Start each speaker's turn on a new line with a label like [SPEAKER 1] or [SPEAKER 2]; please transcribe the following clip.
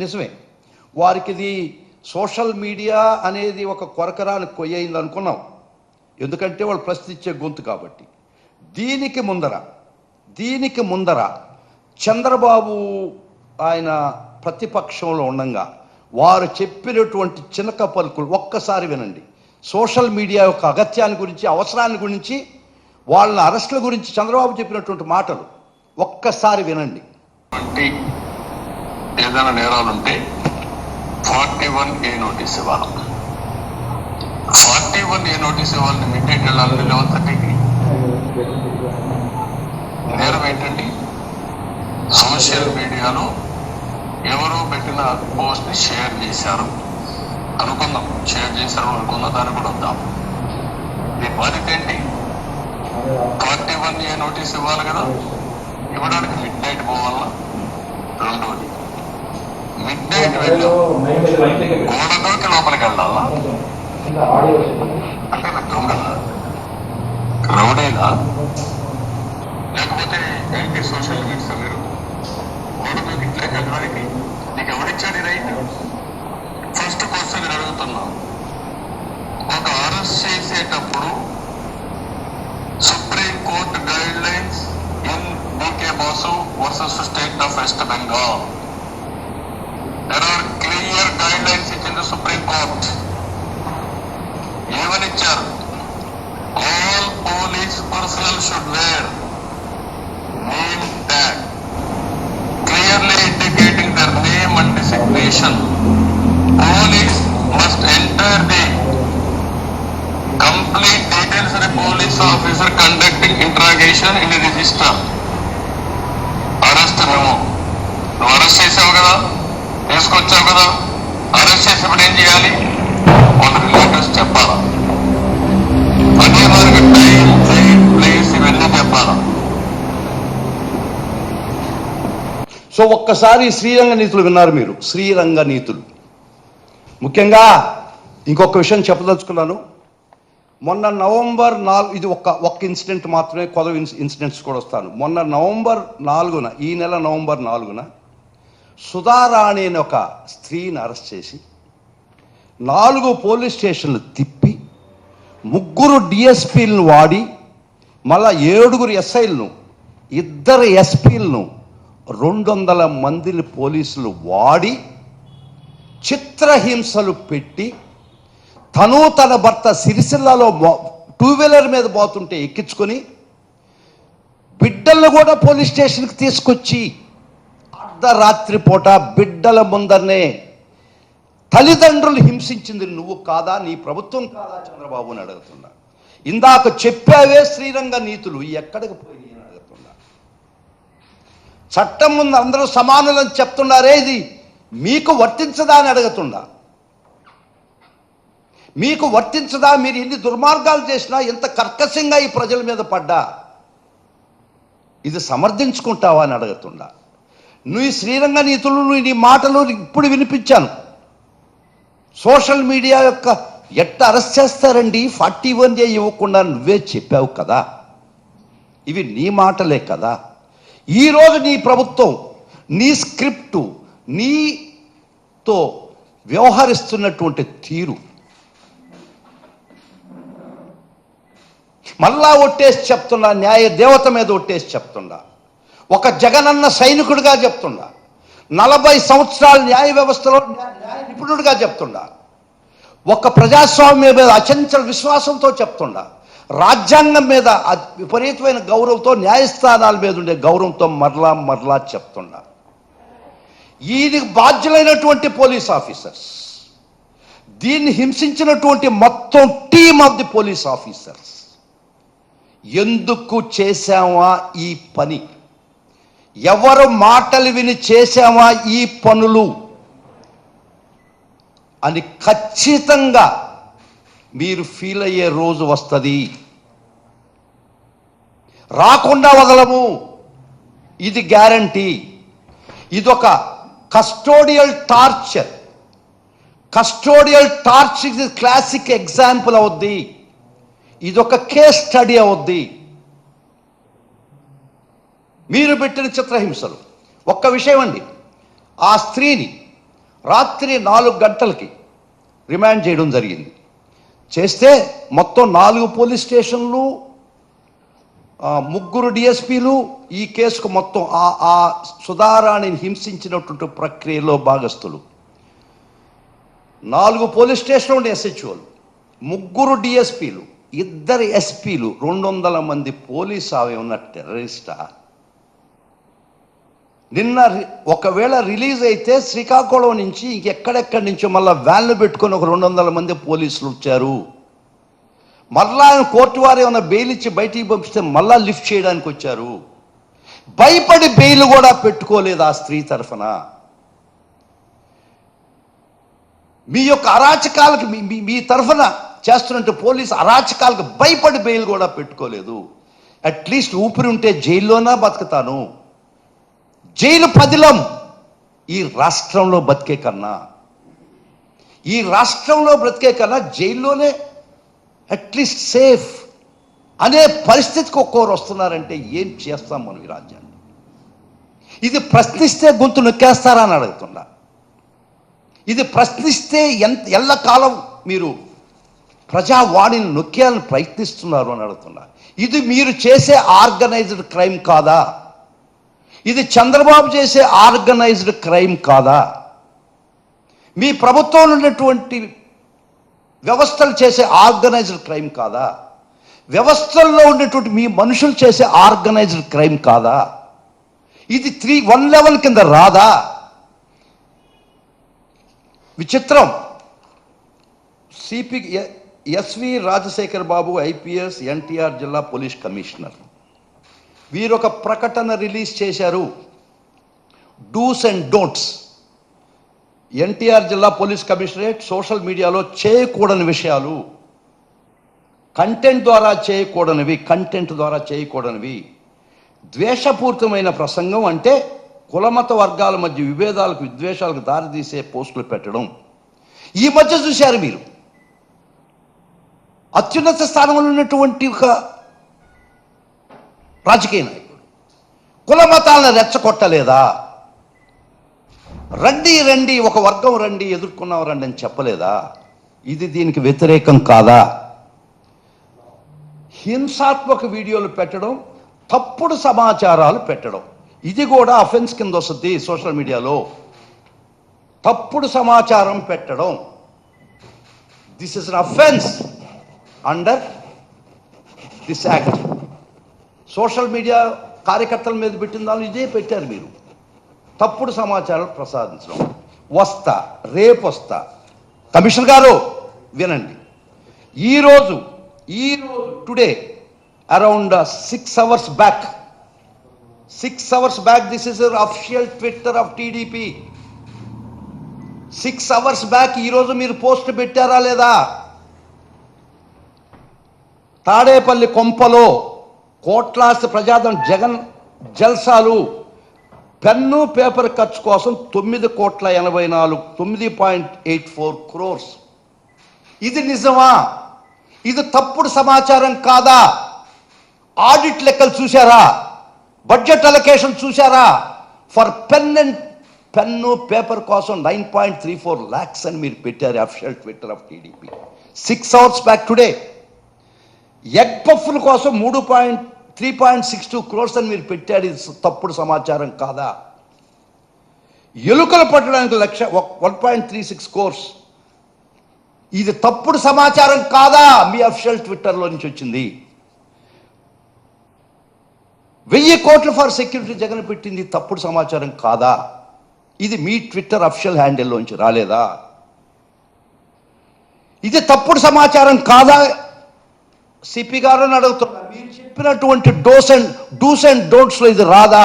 [SPEAKER 1] నిజమే, వారికి ఇది సోషల్ మీడియా అనేది ఒక కొరకరాని కొయ్యింది అనుకున్నాం, ఎందుకంటే వాళ్ళు ప్రశ్నించే గొంతు కాబట్టి. దీనికి ముందర చంద్రబాబు ఆయన ప్రతిపక్షంలో ఉండగా వారు చెప్పినటువంటి చిలక పలుకులు ఒక్కసారి వినండి. సోషల్ మీడియా యొక్క అగత్యాన్ని గురించి, అవసరాన్ని గురించి, వాళ్ళ అరెస్టుల గురించి చంద్రబాబు చెప్పినటువంటి మాటలు ఒక్కసారి వినండి.
[SPEAKER 2] ఏదైనా నేరాలుంటే 41A నోటీస్ ఇవ్వాలి. 41A నోటీస్ ఇవ్వాలని మిడ్నైట్ వెళ్ళాలని 11:30కి. నేరం ఏంటండి? సోషల్ మీడియాలో ఎవరో పెట్టిన పోస్ట్ ని షేర్ చేశారు అనుకుందాం, దాన్ని కూడా వద్దాం. దీని బాధ్యత ఏంటి? 41A నోటీస్ ఇవ్వాలి కదా, ఇవ్వడానికి మిడ్నైట్ పోవాలా. రెండోది, మిడ్నైట్ వెళ్ళి గోడలోకి లోపలికి వెళ్ళాలా అంటే దొంగలా, క్రౌడేలా, లేకపోతే ఏంటి సోషల్ మీడియా మీరు గోడలోకి ఇట్లే వెళ్ళడానికి నీకు ఎవరిచ్చాడు రైట్? ఫస్ట్ క్వశ్చన్ నేను అడుగుతున్నా, ఒక అరెస్ట్ చేసేటప్పుడు supreme court guidelines in D K Basu versus state of West Bengal, there are clear guidelines ఇచ్చింది సుప్రీం కోర్ట్. ఏమనిచ్చారు? All police personnel should wear name tag clearly indicating their name and designation. Police must enter the complete details of the police officer conducting interrogation in the register. Arrest నువ్వు arrest చేసావు కదా, తీసుకొచ్చావు కదా, arrest చేసినప్పుడు ఏం చేయాలి? వాళ్ళ relatives చెప్పాలా, అదే మనకి టైం, డేట్, ప్లేస్ ఇవన్నీ చెప్పాలా.
[SPEAKER 1] సో ఒక్కసారి శ్రీరంగ నీతులు విన్నారు మీరు. శ్రీరంగ నీతులు ముఖ్యంగా ఇంకొక విషయం చెప్పదలుచుకున్నాను. మొన్న నవంబర్ 4, ఇది ఒక్క ఇన్సిడెంట్ మాత్రమే, కొత్త ఇన్సిడెంట్స్ కూడా వస్తాను. మొన్న నవంబర్ 4న, ఈ నెల నవంబర్ 4న సుధారాణి అనే ఒక స్త్రీని అరెస్ట్ చేసి 4 పోలీస్ స్టేషన్లు తిప్పి 3 డిఎస్పీలను వాడి మళ్ళా 7 ఎస్ఐలను, 2 ఎస్పీలను, 200 మందిని పోలీసులు వాడి చిత్రహింసలు పెట్టి తను తన భర్త సిరిసిల్లలో 2 వీలర్ మీద పోతుంటే ఎక్కించుకొని బిడ్డలను కూడా పోలీస్ స్టేషన్కి తీసుకొచ్చి అర్ధరాత్రి పూట బిడ్డల ముందరనే తల్లిదండ్రులు హింసించింది నువ్వు కాదా, నీ ప్రభుత్వం కాదా చంద్రబాబు అని అడుగుతున్నా. ఇందాక చెప్పావే శ్రీరంగ నీతులు ఎక్కడికి పోయి అని అడుగుతున్నా. చట్టం ముందు అందరూ సమానులని చెప్తున్నారే, ఇది మీకు వర్తించదా అని అడుగుతున్నా. మీకు వర్తించదా? మీరు ఎన్ని దుర్మార్గాలు చేసినా, ఎంత కర్కశంగా ఈ ప్రజల మీద పడ్డా ఇది సమర్థించుకుంటావా అని అడుగుతున్నా. నువ్వు ఈ శ్రీరంగ నీతులు, నీ మాటలు ఇప్పుడు వినిపించాను. సోషల్ మీడియా యొక్క ఎట్ట అరెస్ట్ చేస్తారండి, 41A ఇవ్వకుండా నువ్వే చెప్పావు కదా, ఇవి నీ మాటలే కదా. ఈరోజు నీ ప్రభుత్వం, నీ స్క్రిప్టు, నీతో వ్యవహరిస్తున్నటువంటి తీరు మళ్ళా ఒట్టేసి చెప్తున్నా, న్యాయ దేవత మీద ఒట్టేసి చెప్తున్నా, ఒక జగనన్న సైనికుడిగా చెప్తున్నా, 40 సంవత్సరాల న్యాయ వ్యవస్థలో న్యాయ నిపుణుడిగా చెప్తున్నా, ఒక ప్రజాస్వామ్యం మీద అచంచల విశ్వాసంతో చెప్తున్నా, రాజ్యాంగం మీద విపరీతమైన గౌరవంతో, న్యాయస్థానాల మీద ఉండే గౌరవంతో మరలా చెప్తున్నా. దీనికి బాధ్యులైనటువంటి పోలీస్ ఆఫీసర్స్, దీన్ని హింసించినటువంటి మొత్తం team of the police officers ఎందుకు చేశామా ఈ పని, ఎవరు మాటలు విని చేశామా ఈ పనులు అని ఖచ్చితంగా మీరు ఫీల్ అయ్యే రోజు వస్తుంది. రాకుండా వదలము, ఇది గ్యారంటీ. ఇదొక కస్టోడియల్ టార్చర్. కస్టోడియల్ టార్చర్ ఇది క్లాసిక్ ఎగ్జాంపుల్ అవుద్ది. ఇదొక కేస్ స్టడీ అవుద్ది. మీరు పెట్టిన చిత్రహింసలు ఒక్క విషయం అండి, ఆ స్త్రీని రాత్రి 4 గంటలకి రిమాండ్ చేయడం జరిగింది. చేస్తే మొత్తం 4 పోలీస్ స్టేషన్లు, 3 డిఎస్పీలు ఈ కేసుకు మొత్తం ఆ సుధారాణిని హింసించినటువంటి ప్రక్రియలో భాగస్థులు. 4 పోలీస్ స్టేషన్లు ఉండే ఎస్హెచ్ఓలు, 3 డిఎస్పీలు, 2 ఎస్పీలు, 200 మంది పోలీసు అవి ఉన్న టెర్రరిస్టా? నిన్న ఒకవేళ రిలీజ్ అయితే శ్రీకాకుళం నుంచి ఇంకెక్కడెక్కడి నుంచో మళ్ళీ వ్యాన్లు పెట్టుకొని ఒక 200 మంది పోలీసులు వచ్చారు. మళ్ళా కోర్టు వారు ఏమైనా బెయిల్ ఇచ్చి బయటికి పంపిస్తే మళ్ళా లిఫ్ట్ చేయడానికి వచ్చారు. భయపడి బెయిల్ కూడా పెట్టుకోలేదు ఆ స్త్రీ తరఫున. మీ యొక్క అరాచకాలకు మీ తరఫున చేస్తున్నట్టు పోలీసు అరాచకాలకు భయపడి బెయిల్ కూడా పెట్టుకోలేదు. అట్లీస్ట్ ఊపిరి ఉంటే జైల్లోనా బతుకుతాను, జైలు పదిలం ఈ రాష్ట్రంలో బతికే కన్నా, జైల్లోనే అట్లీస్ట్ సేఫ్ అనే పరిస్థితికి ఒక్కొక్కరు వస్తున్నారంటే ఏం చేస్తాం మనం ఈ రాజ్యాన్ని? ఇది ప్రశ్నిస్తే గొంతు నొక్కేస్తారా అని అడుగుతున్నా. ఇది ప్రశ్నిస్తే ఎల్లకాలం మీరు ప్రజావాణిని నొక్కేయాలని ప్రయత్నిస్తున్నారు అని అడుగుతున్నా. ఇది మీరు చేసే ఆర్గనైజ్డ్ క్రైమ్ కాదా? ఇది చంద్రబాబు చేసే ఆర్గనైజ్డ్ క్రైమ్ కాదా? మీ ప్రభుత్వంలో ఉన్నటువంటి వ్యవస్థలు చేసే ఆర్గనైజ్డ్ క్రైమ్ కాదా? వ్యవస్థల్లో ఉన్నటువంటి మీ మనుషులు చేసే ఆర్గనైజ్డ్ క్రైమ్ కాదా? ఇది 1 లెవెల్ కింద రాదా? విచిత్రం. సిపి ఎస్వి రాజశేఖర్ బాబు ఐపీఎస్, ఎన్టీఆర్ జిల్లా పోలీస్ కమిషనర్, వీరొక ప్రకటన రిలీజ్ చేశారు. Dos and don'ts. ఎన్టీఆర్ జిల్లా పోలీస్ కమిషనరేట్ సోషల్ మీడియాలో చేయకూడని విషయాలు, కంటెంట్ ద్వారా చేయకూడనివి, ద్వేషపూరితమైన ప్రసంగం అంటే కులమత వర్గాల మధ్య విభేదాలకు, విద్వేషాలకు దారితీసే పోస్టులు పెట్టడం. ఈ మధ్య చూశారు మీరు అత్యున్నత స్థానంలో ఉన్నటువంటి ఒక రాజకీయ నాయకుడు కుల మతాలను రెచ్చగొట్టలేదా? రండి ఒక వర్గం రండి, ఎదుర్కొన్నాం రండి అని చెప్పలేదా? ఇది దీనికి వ్యతిరేకం కాదా? హింసాత్మక వీడియోలు పెట్టడం, తప్పుడు సమాచారాలు పెట్టడం, ఇది కూడా అఫెన్స్ కింద వస్తుంది. సోషల్ మీడియాలో తప్పుడు సమాచారం పెట్టడం, this is an offence under this act. Social media కార్యకర్తల మీద పెట్టిన దాన్ని ఇదే పెట్టారు మీరు. తప్పుడు సమాచారం ప్రసాదించడం. రేపు వస్తా. కమిషనర్ గారు వినండి. ఈరోజు today around 6 hours back, this is official Twitter of TDP. 6 hours back ఈరోజు మీరు పోస్ట్ పెట్టారా లేదా? తాడేపల్లి కొంపలో కోట్లాస్తి ప్రజాధనం జగన్ జల్సాలు, పెన్ను పేపర్ ఖర్చు కోసం 9,84 crores. ఇది నిజమా? ఇది తప్పుడు సమాచారం కాదా? ఆడిట్ లెక్కలు చూశారా? బడ్జెట్ అలొకేషన్ చూశారా? ఫర్ పెన్ను పేపర్ కోసం 9.34 lakhs అని మీరు పెట్టారు official Twitter of TDP. 6 hours back today. Egg పఫ్ల కోసం 3.62 crores అని మీరు పెట్టారు. ఇది తప్పుడు సమాచారం కాదా? ఎలుకలు పట్టడానికి 1.36 crores. ఇది తప్పుడు సమాచారం కాదా? మీ అఫిషియల్ ట్విట్టర్లో నుంచి వచ్చింది. 1000 కోట్లు ఫర్ సెక్యూరిటీ జగన్ పెట్టింది తప్పుడు సమాచారం కాదా? ఇది మీ ట్విట్టర్ అఫిషియల్ హ్యాండిల్లోంచి రాలేదా? ఇది తప్పుడు సమాచారం కాదా? సిపి గారు అడుగుతున్నారు. మీరు చెప్పినటువంటి డూస్ అండ్ డోంట్స్లో ఇది రాదా?